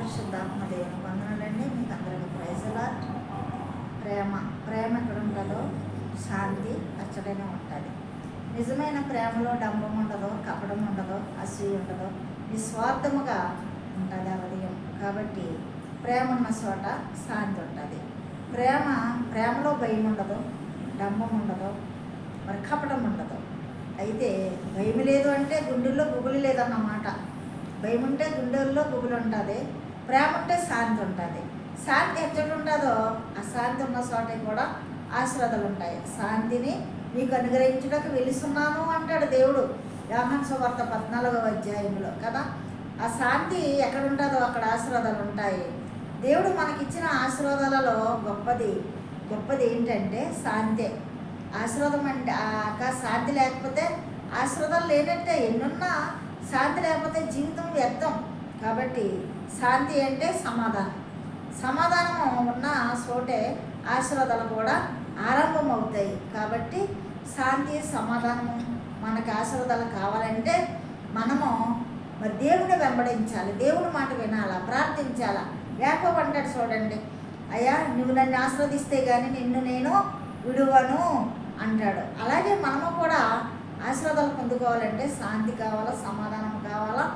పరిశుద్ధాత్మ దేవుని వందనాలండి. మీకు అందరికీ ప్రైజ్లా. ప్రేమ ఎక్కడ ఉంటుందో శాంతి అచ్చడనే ఉంటుంది. నిజమైన ప్రేమలో డంబం ఉండదు, కపడం ఉండదు, అసూయ ఉండదు, నిస్వార్థముగా ఉంటుంది ఆ ఉదయం. కాబట్టి ప్రేమ ఉన్న చోట శాంతి ఉంటుంది. ప్రేమలో భయం ఉండదు, డంబం ఉండదు, మరి కపడం ఉండదు. అయితే భయం లేదు అంటే గుండెల్లో గుబులు లేదన్నమాట. భయం ఉంటే గుండెల్లో గుబులు ఉంటుంది, ప్రేమ ఉంటే శాంతి ఉంటుంది. శాంతి ఎక్కడ ఉంటుందో ఆ శాంతి ఉన్న చోట కూడా ఆశీర్వాదాలు ఉంటాయి. శాంతిని మీకు అనుగ్రహించడానికి వెలుస్తున్నాను అంటాడు దేవుడు యోహాను సువార్త 14వ అధ్యాయంలో కదా. ఆ శాంతి ఎక్కడ ఉంటుందో అక్కడ ఆశీర్వాదాలు ఉంటాయి. దేవుడు మనకిచ్చిన ఆశీర్వాదాలలో గొప్పది ఏంటంటే శాంతే. ఆశీర్వాదం అంటే శాంతి లేకపోతే ఆశీర్వాదాలు లేనట్టే. ఎన్నున్నా శాంతి లేకపోతే జీవితం వ్యర్థం. కాబట్టి శాంతి అంటే సమాధానం ఉన్న చోటే ఆశీర్వాదాలు కూడా ఆరంభం అవుతాయి. కాబట్టి శాంతి సమాధానము మనకు ఆశీర్వాదాలు కావాలంటే మనము మరి దేవుని వెంబడించాలి, దేవుని మాట వినాలా, ప్రార్థించాలా. యాకోబు అంటాడు చూడండి, అయ్యా నువ్వు నన్ను ఆశీర్వదిస్తే కానీ నిన్ను నేను విడువను అంటాడు. అలాగే మనము కూడా ఆశీర్వాదాలు పొందుకోవాలంటే శాంతి కావాలా, సమాధానం కావాలా,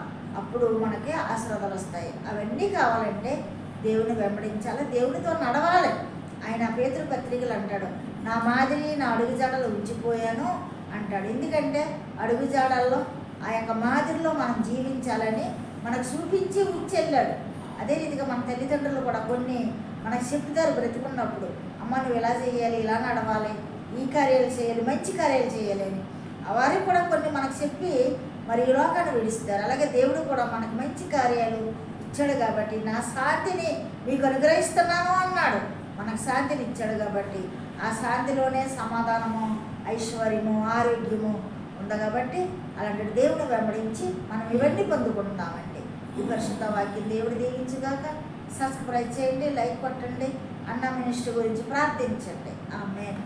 అప్పుడు మనకి ఆశీర్వాదాలు వస్తాయి. అవన్నీ కావాలంటే దేవుని వెంబడించాలి, దేవునితో నడవాలి. ఆయన పేతురు పత్రికలు అంటాడు, నా మాదిరి నా అడుగుజాడలు ఉంచిపోయాను అంటాడు. ఎందుకంటే అడుగుజాడల్లో ఆ యొక్క మాదిరిలో మనం జీవించాలని మనకు చూపించి ఉంచెళ్ళాడు. అదే రీతిగా మన తల్లిదండ్రులు కూడా కొన్ని మనకు చెప్తారు బ్రతికున్నప్పుడు, అమ్మ నువ్వు ఇలా చేయాలి, ఇలా నడవాలి, ఈ కార్యాలు చేయాలి, మంచి కార్యాలు చేయాలి అని వారికి కూడా కొన్ని మనకు చెప్పి మరి ఈ లోకాన్ని విడిస్తారు. అలాగే దేవుడు కూడా మనకు మంచి కార్యాలు ఇచ్చాడు కాబట్టి నా శాంతిని మీకు అనుగ్రహిస్తున్నాను అన్నాడు. మనకు శాంతిని ఇచ్చాడు కాబట్టి ఆ శాంతిలోనే సమాధానము, ఐశ్వర్యము, ఆరోగ్యము ఉంది. కాబట్టి అలాంటి దేవుని వెంబడించి మనం ఇవన్నీ పొందుకుంటామండి. ఈ పరిశుద్ధ వాక్యం దేవుడు దీవించుగాక. సబ్స్క్రైబ్ చేయండి, లైక్ కొట్టండి, అన్న మినిస్ట్రీ గురించి ప్రార్థించండి. ఆమేన్.